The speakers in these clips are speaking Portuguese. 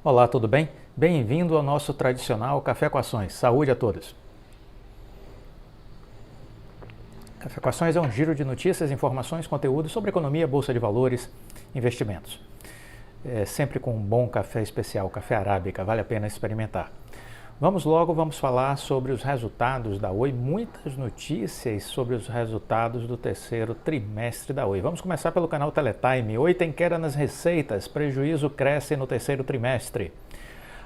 Olá, tudo bem? Bem-vindo ao nosso tradicional Café com Ações. Saúde a todos! Café com Ações é um giro de notícias, informações, conteúdo sobre economia, bolsa de valores, investimentos. Sempre com um bom café especial, café arábica, vale a pena experimentar. Vamos falar sobre os resultados da Oi, muitas notícias sobre os resultados do terceiro trimestre da Oi. Vamos começar pelo canal Teletime. Oi tem queda nas receitas, prejuízo cresce no terceiro trimestre.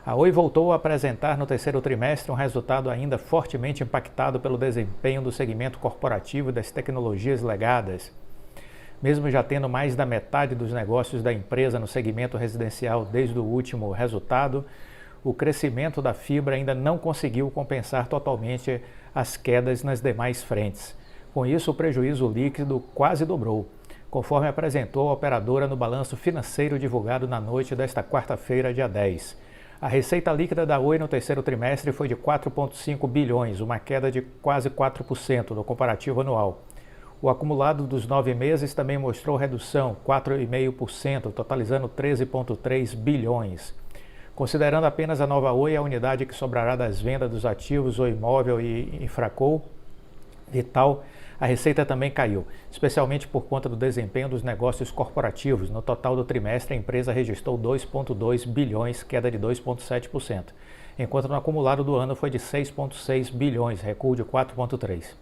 A Oi voltou a apresentar no terceiro trimestre um resultado ainda fortemente impactado pelo desempenho do segmento corporativo e das tecnologias legadas. Mesmo já tendo mais da metade dos negócios da empresa no segmento residencial desde o último resultado, o crescimento da fibra ainda não conseguiu compensar totalmente as quedas nas demais frentes. Com isso, o prejuízo líquido quase dobrou, conforme apresentou a operadora no balanço financeiro divulgado na noite desta quarta-feira, dia 10. A receita líquida da Oi no terceiro trimestre foi de 4,5 bilhões, uma queda de quase 4% no comparativo anual. O acumulado dos 9 meses também mostrou redução, 4,5%, totalizando 13,3 bilhões. Considerando apenas a nova Oi, a unidade que sobrará das vendas dos ativos Oi Móvel e Infraco Vital, a receita também caiu, especialmente por conta do desempenho dos negócios corporativos. No total do trimestre, a empresa registrou 2,2 bilhões, queda de 2,7%, enquanto no acumulado do ano foi de 6,6 bilhões, recuo de 4,3%.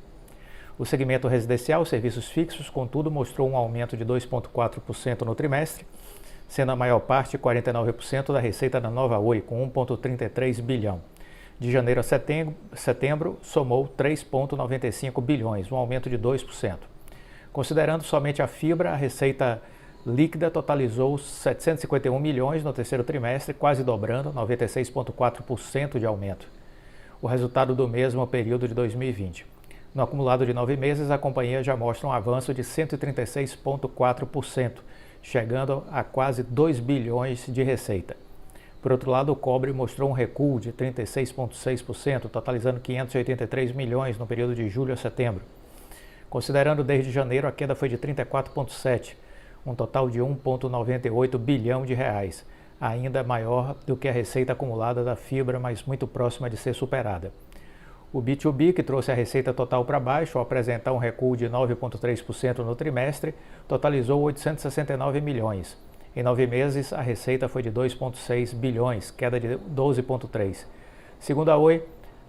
O segmento residencial, serviços fixos, contudo, mostrou um aumento de 2,4% no trimestre, sendo a maior parte, 49%, da receita da nova Oi, com 1,33 bilhão. De janeiro a setembro, somou 3,95 bilhões, um aumento de 2%. Considerando somente a fibra, a receita líquida totalizou 751 milhões no terceiro trimestre, quase dobrando, 96,4% de aumento. O resultado do mesmo período de 2020. No acumulado de 9 meses, a companhia já mostra um avanço de 136,4%, chegando a quase 2 bilhões de receita. Por outro lado, o cobre mostrou um recuo de 36,6%, totalizando 583 milhões no período de julho a setembro. Considerando desde janeiro, a queda foi de 34,7%, um total de 1,98 bilhão de reais, ainda maior do que a receita acumulada da fibra, mas muito próxima de ser superada. O B2B, que trouxe a receita total para baixo, ao apresentar um recuo de 9,3% no trimestre, totalizou 869 milhões. Em 9 meses, a receita foi de 2,6 bilhões, queda de 12,3%. Segundo a Oi,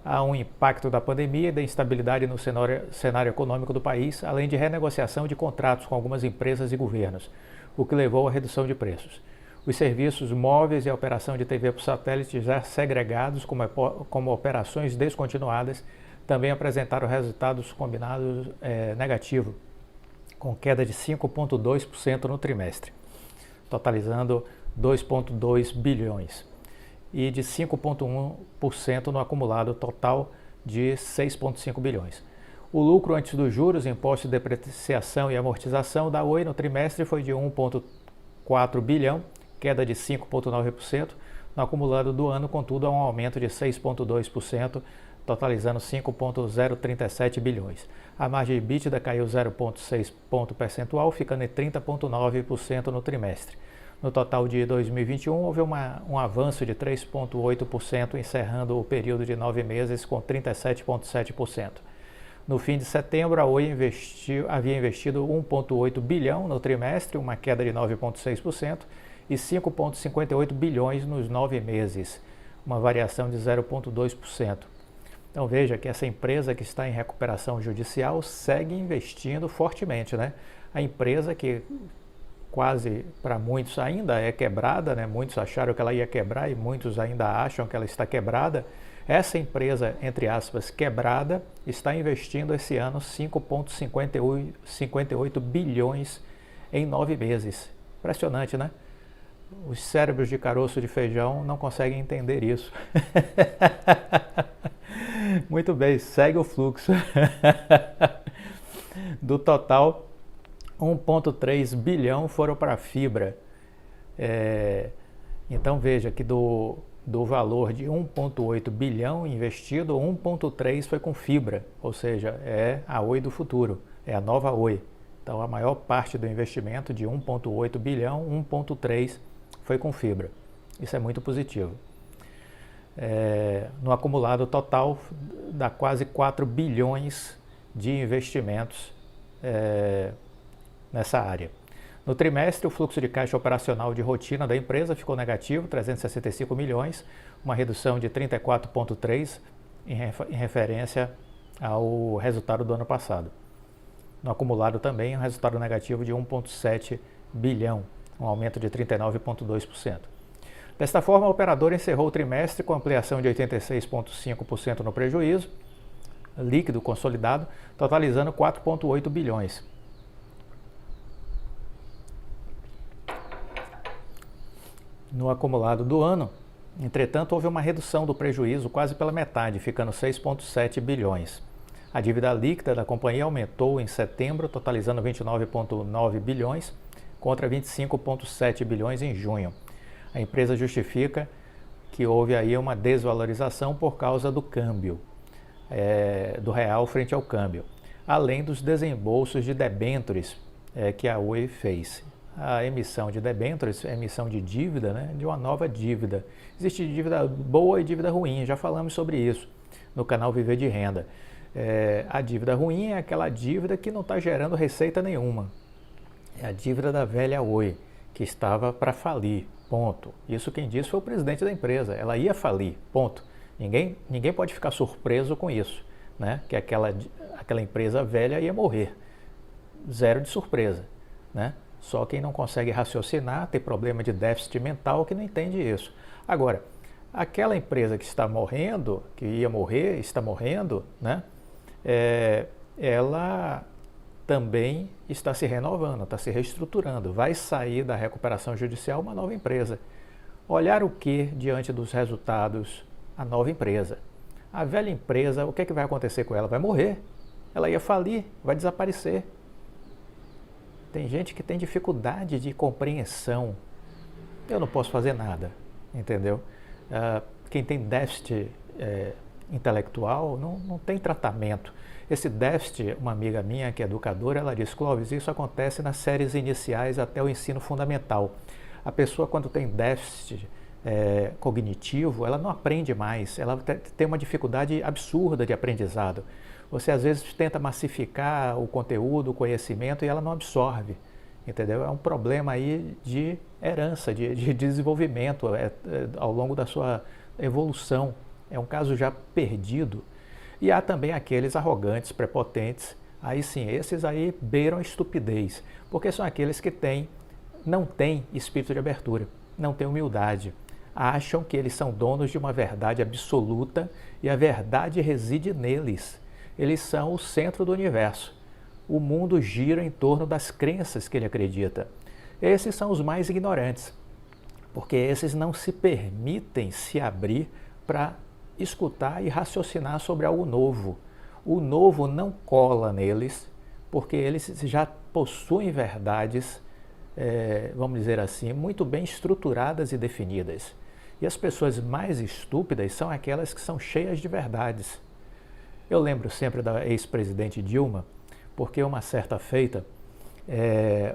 há um impacto da pandemia e da instabilidade no cenário econômico do país, além de renegociação de contratos com algumas empresas e governos, o que levou à redução de preços. Os serviços móveis e a operação de TV por satélite, já segregados como operações descontinuadas, também apresentaram resultados combinados negativos, com queda de 5,2% no trimestre, totalizando 2,2 bilhões, e de 5,1% no acumulado total de 6,5 bilhões. O lucro antes dos juros, imposto de depreciação e amortização da Oi no trimestre foi de 1,4 bilhão, queda de 5,9%, no acumulado do ano, contudo, há um aumento de 6,2%, totalizando 5,037 bilhões. A margem EBITDA caiu 0,6 ponto percentual, ficando em 30,9% no trimestre. No total de 2021, houve um avanço de 3,8%, encerrando o período de 9 meses com 37,7%. No fim de setembro, a Oi havia investido 1,8 bilhão no trimestre, uma queda de 9,6%, e 5,58 bilhões nos 9 meses, uma variação de 0,2%. Então veja que essa empresa que está em recuperação judicial segue investindo fortemente, né? A empresa que quase para muitos ainda é quebrada, né? Muitos acharam que ela ia quebrar e muitos ainda acham que ela está quebrada. Essa empresa, entre aspas, quebrada, está investindo esse ano 5,58 bilhões em 9 meses. Impressionante, né? Os cérebros de caroço de feijão não conseguem entender isso. Muito bem, segue o fluxo. Do total, 1,3 bilhão foram para a fibra. Então veja que do valor de 1,8 bilhão investido, 1,3 foi com fibra, ou seja, é a Oi do futuro, é a nova Oi. Então a maior parte do investimento de 1,8 bilhão, 1,3 foi com fibra. Isso é muito positivo. No acumulado total, dá quase 4 bilhões de investimentos nessa área. No trimestre, o fluxo de caixa operacional de rotina da empresa ficou negativo, 365 milhões, uma redução de 34,3% em referência ao resultado do ano passado. No acumulado também, um resultado negativo de 1,7 bilhão, um aumento de 39,2%. Desta forma, a operadora encerrou o trimestre com ampliação de 86,5% no prejuízo líquido consolidado, totalizando 4,8 bilhões. No acumulado do ano, entretanto, houve uma redução do prejuízo quase pela metade, ficando 6,7 bilhões. A dívida líquida da companhia aumentou em setembro, totalizando 29,9 bilhões, contra 25,7 bilhões em junho. A empresa justifica que houve aí uma desvalorização por causa do câmbio, do real frente ao câmbio, além dos desembolsos de debêntures que a Oi fez. A emissão de debêntures, a emissão de dívida, né, de uma nova dívida. Existe dívida boa e dívida ruim, já falamos sobre isso no canal Viver de Renda. A dívida ruim é aquela dívida que não está gerando receita nenhuma. É a dívida da velha Oi, que estava para falir, ponto. Isso quem disse foi o presidente da empresa, ela ia falir, ponto. Ninguém pode ficar surpreso com isso, né? Que aquela empresa velha ia morrer. Zero de surpresa, né? Só quem não consegue raciocinar, tem problema de déficit mental, que não entende isso. Agora, aquela empresa que está morrendo, que ia morrer, está morrendo, né? Ela também está se renovando, está se reestruturando. Vai sair da recuperação judicial uma nova empresa. Olhar o que diante dos resultados? A nova empresa. A velha empresa, o que é que vai acontecer com ela? Vai morrer. Ela ia falir, vai desaparecer. Tem gente que tem dificuldade de compreensão. Eu não posso fazer nada, entendeu? Quem tem déficit intelectual não tem tratamento. Esse déficit, uma amiga minha que é educadora, ela diz: Clóvis, isso acontece nas séries iniciais até o ensino fundamental. A pessoa, quando tem déficit cognitivo, ela não aprende mais, ela tem uma dificuldade absurda de aprendizado. Você às vezes tenta massificar o conteúdo, o conhecimento e ela não absorve, entendeu? É um problema aí de herança, de desenvolvimento ao longo da sua evolução. É um caso já perdido. E há também aqueles arrogantes, prepotentes, aí sim, esses aí beiram a estupidez, porque são aqueles que não têm espírito de abertura, não têm humildade, acham que eles são donos de uma verdade absoluta e a verdade reside neles. Eles são o centro do universo. O mundo gira em torno das crenças que ele acredita. Esses são os mais ignorantes, porque esses não se permitem se abrir para escutar e raciocinar sobre algo novo. O novo não cola neles, porque eles já possuem verdades, vamos dizer assim, muito bem estruturadas e definidas. E as pessoas mais estúpidas são aquelas que são cheias de verdades. Eu lembro sempre da ex-presidente Dilma, porque uma certa feita,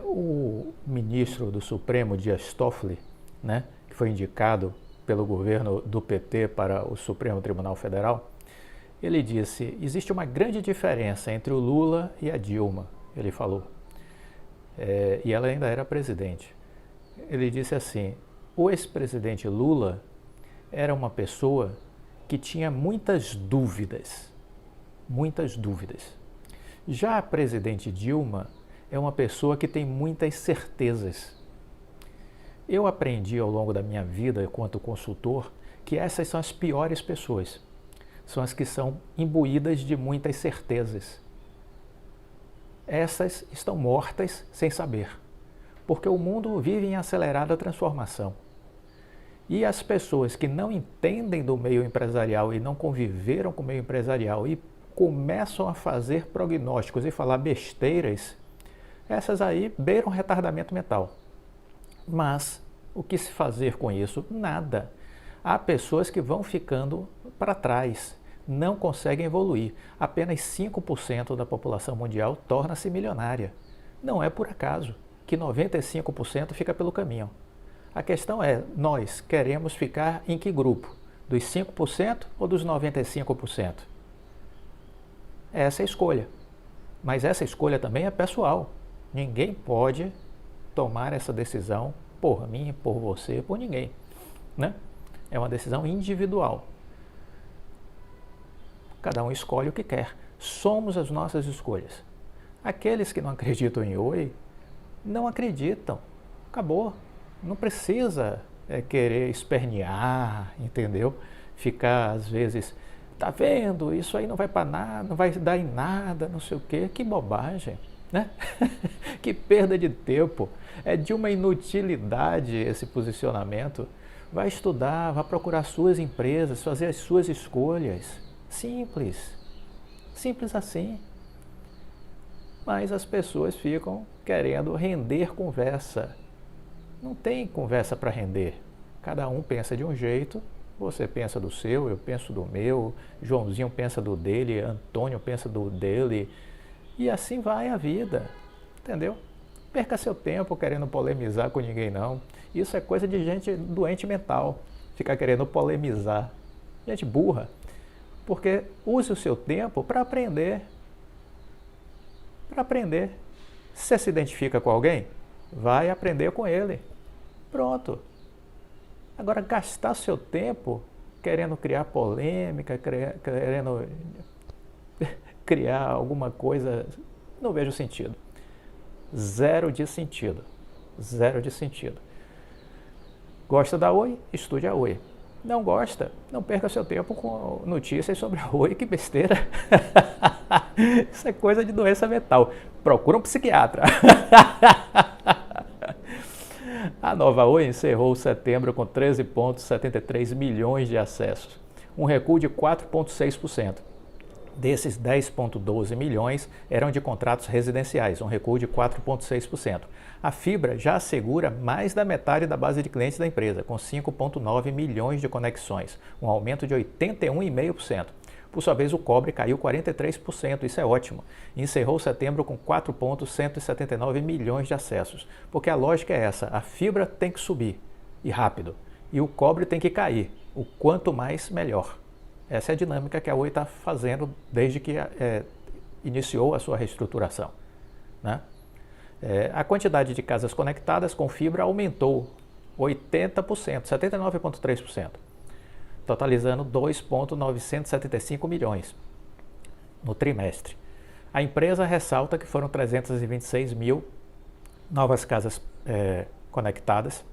o ministro do Supremo, Dias Toffoli, né, que foi indicado pelo governo do PT para o Supremo Tribunal Federal, ele disse: existe uma grande diferença entre o Lula e a Dilma, ele falou, e ela ainda era presidente. Ele disse assim: o ex-presidente Lula era uma pessoa que tinha muitas dúvidas. Já a presidente Dilma é uma pessoa que tem muitas certezas. Eu aprendi ao longo da minha vida, enquanto consultor, que essas são as piores pessoas. São as que são imbuídas de muitas certezas. Essas estão mortas sem saber, porque o mundo vive em acelerada transformação. E as pessoas que não entendem do meio empresarial e não conviveram com o meio empresarial e começam a fazer prognósticos e falar besteiras, essas aí beiram retardamento mental. Mas o que se fazer com isso? Nada. Há pessoas que vão ficando para trás, não conseguem evoluir. Apenas 5% da população mundial torna-se milionária. Não é por acaso que 95% fica pelo caminho. A questão é, nós queremos ficar em que grupo? Dos 5% ou dos 95%? Essa é a escolha. Mas essa escolha também é pessoal. Ninguém pode tomar essa decisão por mim, por você, por ninguém, né? É uma decisão individual. Cada um escolhe o que quer. Somos as nossas escolhas. Aqueles que não acreditam em Oi, não acreditam. Acabou. Não precisa querer espernear, entendeu? Ficar, às vezes, tá vendo? Isso aí não vai para nada, não vai dar em nada, não sei o quê. Que bobagem, né? Que perda de tempo. É de uma inutilidade esse posicionamento. Vai estudar, vai procurar suas empresas, fazer as suas escolhas. Simples. Simples assim. Mas as pessoas ficam querendo render conversa. Não tem conversa para render. Cada um pensa de um jeito, você pensa do seu, eu penso do meu, Joãozinho pensa do dele, Antônio pensa do dele, e assim vai a vida, entendeu? Perca seu tempo querendo polemizar com ninguém não. Isso é coisa de gente doente mental, ficar querendo polemizar. Gente burra. Porque use o seu tempo para aprender. Para aprender. Se você se identifica com alguém, vai aprender com ele. Pronto. Agora, gastar seu tempo querendo criar polêmica, querendo criar alguma coisa, não vejo sentido. Zero de sentido. Zero de sentido. Gosta da Oi? Estude a Oi. Não gosta? Não perca seu tempo com notícias sobre a Oi, que besteira. Isso é coisa de doença mental. Procura um psiquiatra. A nova Oi encerrou setembro com 13,73 milhões de acessos, um recuo de 4,6%. Desses 10,12 milhões eram de contratos residenciais, um recuo de 4,6%. A fibra já assegura mais da metade da base de clientes da empresa, com 5,9 milhões de conexões, um aumento de 81,5%. Por sua vez, o cobre caiu 43%, isso é ótimo. Encerrou setembro com 4,179 milhões de acessos, porque a lógica é essa, a fibra tem que subir, e rápido, e o cobre tem que cair, o quanto mais, melhor. Essa é a dinâmica que a Oi está fazendo desde que iniciou a sua reestruturação, né? A quantidade de casas conectadas com fibra aumentou 80%, 79,3%. Totalizando 2,975 milhões no trimestre. A empresa ressalta que foram 326 mil novas casas conectadas,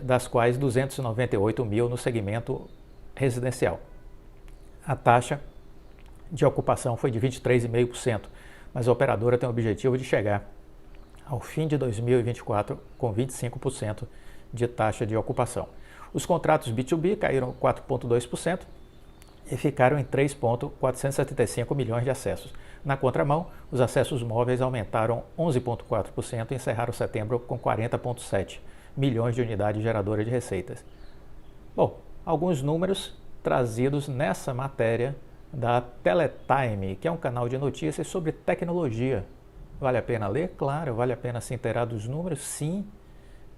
das quais 298 mil no segmento residencial. A taxa de ocupação foi de 23,5%, mas a operadora tem o objetivo de chegar ao fim de 2024 com 25% de taxa de ocupação. Os contratos B2B caíram 4,2% e ficaram em 3,475 milhões de acessos. Na contramão, os acessos móveis aumentaram 11,4% e encerraram setembro com 40,7 milhões de unidades geradoras de receitas. Bom, alguns números trazidos nessa matéria da Teletime, que é um canal de notícias sobre tecnologia. Vale a pena ler? Claro. Vale a pena se inteirar dos números? Sim.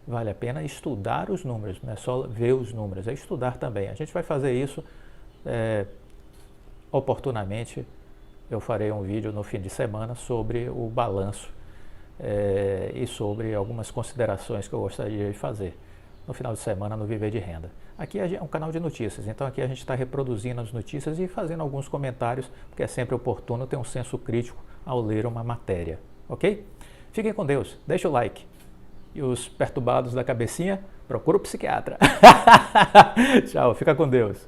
Vale a pena estudar os números, não é só ver os números, é estudar também. A gente vai fazer isso oportunamente. Eu farei um vídeo no fim de semana sobre o balanço e sobre algumas considerações que eu gostaria de fazer no final de semana no Viver de Renda. Aqui é um canal de notícias, então aqui a gente está reproduzindo as notícias e fazendo alguns comentários, porque é sempre oportuno ter um senso crítico ao ler uma matéria, ok? Fiquem com Deus, deixa o like. E os perturbados da cabecinha, procura o psiquiatra. Tchau, fica com Deus.